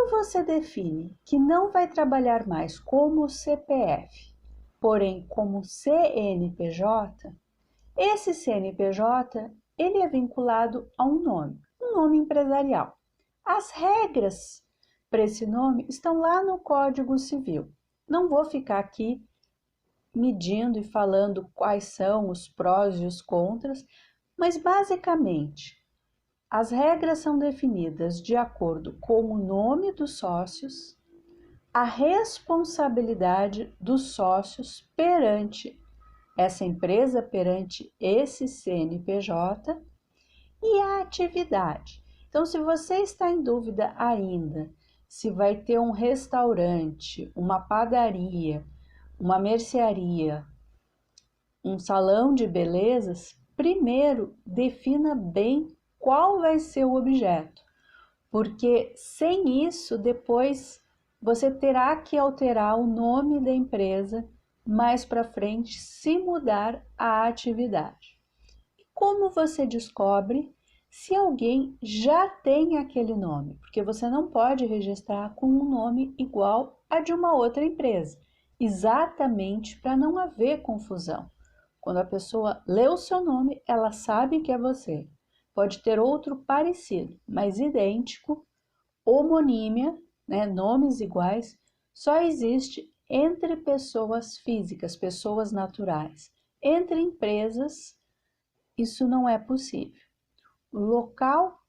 Quando você define que não vai trabalhar mais como CPF, porém como CNPJ, esse CNPJ ele é vinculado a um nome empresarial. As regras para esse nome estão lá no Código Civil. Não vou ficar aqui medindo e falando quais são os prós e os contras, mas basicamente as regras são definidas de acordo com o nome dos sócios, a responsabilidade dos sócios perante essa empresa, perante esse CNPJ e a atividade. Então, se você está em dúvida ainda se vai ter um restaurante, uma padaria, uma mercearia, um salão de belezas, primeiro defina bem qual vai ser o objeto, porque sem isso depois você terá que alterar o nome da empresa mais para frente se mudar a atividade. E como você descobre se alguém já tem aquele nome? Porque você não pode registrar com um nome igual a de uma outra empresa, exatamente para não haver confusão. Quando a pessoa lê o seu nome, ela sabe que é você. Pode ter outro parecido, mas idêntico, homonímia, né, nomes iguais, só existe entre pessoas físicas, pessoas naturais. Entre empresas, isso não é possível. O local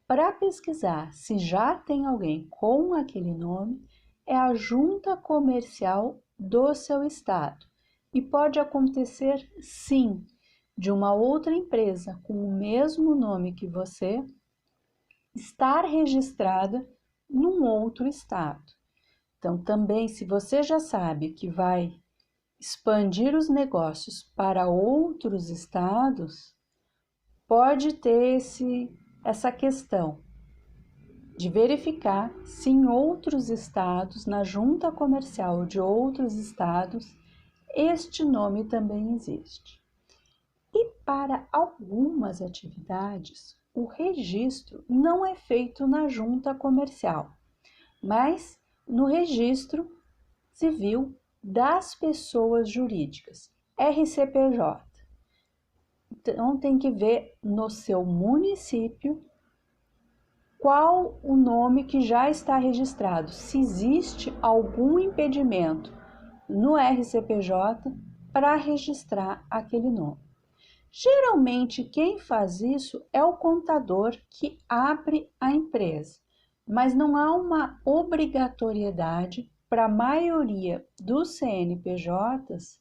para pesquisar se já tem alguém com aquele nome é a junta comercial do seu estado. E pode acontecer, sim, de uma outra empresa com o mesmo nome que você estar registrada num outro estado. Então, também, se você já sabe que vai expandir os negócios para outros estados, pode ter essa questão de verificar se em outros estados, na junta comercial de outros estados, este nome também existe. E para algumas atividades, o registro não é feito na junta comercial, mas no registro civil das pessoas jurídicas, RCPJ. Então tem que ver no seu município qual o nome que já está registrado, se existe algum impedimento no RCPJ para registrar aquele nome. Geralmente quem faz isso é o contador que abre a empresa, mas não há uma obrigatoriedade para a maioria dos CNPJs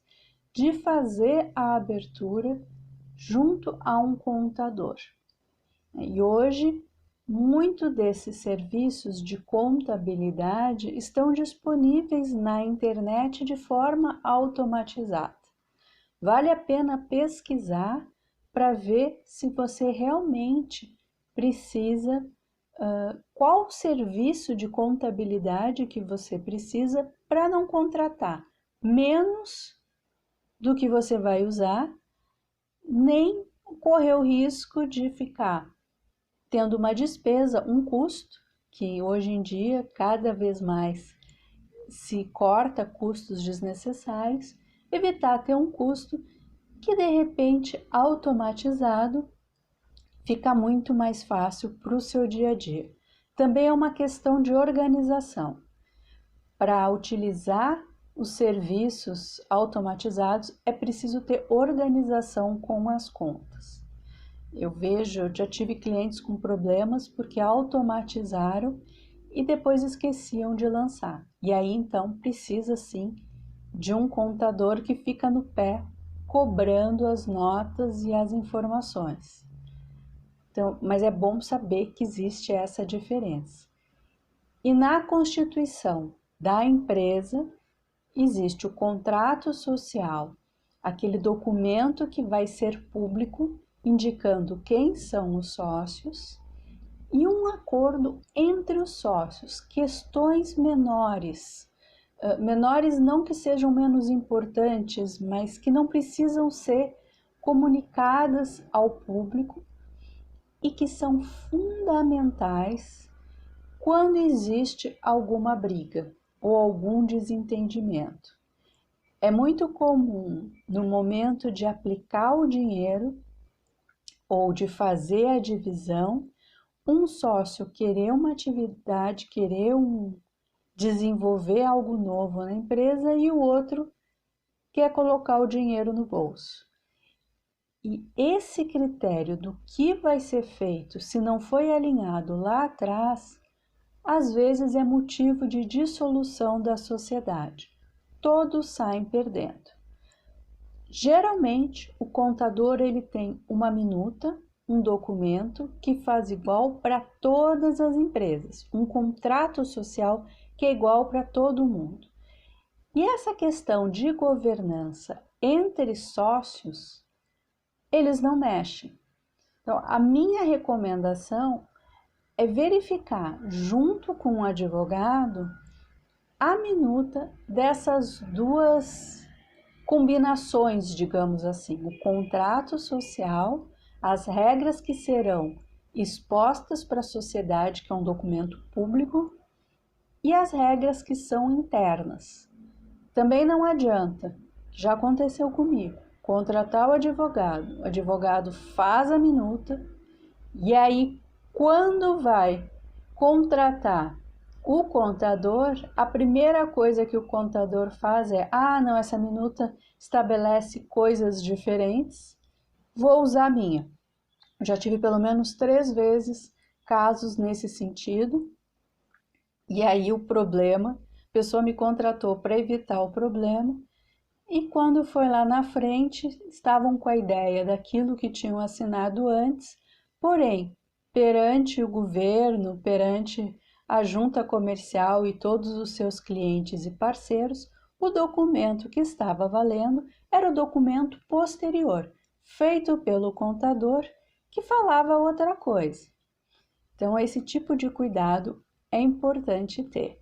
de fazer a abertura junto a um contador. E hoje, muitos desses serviços de contabilidade estão disponíveis na internet de forma automatizada. Vale a pena pesquisar para ver se você realmente precisa, qual serviço de contabilidade que você precisa para não contratar menos do que você vai usar, nem correr o risco de ficar tendo uma despesa, um custo, que hoje em dia cada vez mais se corta custos desnecessários, evitar ter um custo que de repente automatizado fica muito mais fácil para o seu dia a dia. Também é uma questão de organização. Para utilizar os serviços automatizados é preciso ter organização com as contas. Eu já tive clientes com problemas porque automatizaram e depois esqueciam de lançar. E aí então precisa sim de um contador que fica no pé cobrando as notas e as informações. Então, mas é bom saber que existe essa diferença. E na constituição da empresa existe o contrato social, aquele documento que vai ser público, indicando quem são os sócios, e um acordo entre os sócios, questões menores, menores não que sejam menos importantes, mas que não precisam ser comunicadas ao público e que são fundamentais quando existe alguma briga ou algum desentendimento. É muito comum, no momento de aplicar o dinheiro ou de fazer a divisão, um sócio querer uma atividade, desenvolver algo novo na empresa e o outro quer colocar o dinheiro no bolso. E esse critério do que vai ser feito, se não foi alinhado lá atrás, às vezes é motivo de dissolução da sociedade. Todos saem perdendo. Geralmente, o contador ele tem uma minuta, um documento que faz igual para todas as empresas, um contrato social que é igual para todo mundo. E essa questão de governança entre sócios, eles não mexem. Então, a minha recomendação é verificar junto com o advogado a minuta dessas duas combinações, digamos assim, o contrato social, as regras que serão expostas para a sociedade, que é um documento público, e as regras que são internas. Também não adianta, já aconteceu comigo, contratar o advogado faz a minuta, e aí quando vai contratar o contador, a primeira coisa que o contador faz é: não, essa minuta estabelece coisas diferentes, vou usar a minha. Já tive pelo menos 3 vezes casos nesse sentido, e aí o problema, a pessoa me contratou para evitar o problema, e quando foi lá na frente, estavam com a ideia daquilo que tinham assinado antes, porém, perante o governo, perante a junta comercial e todos os seus clientes e parceiros, o documento que estava valendo era o documento posterior, feito pelo contador, que falava outra coisa. Então, esse tipo de cuidado é importante ter.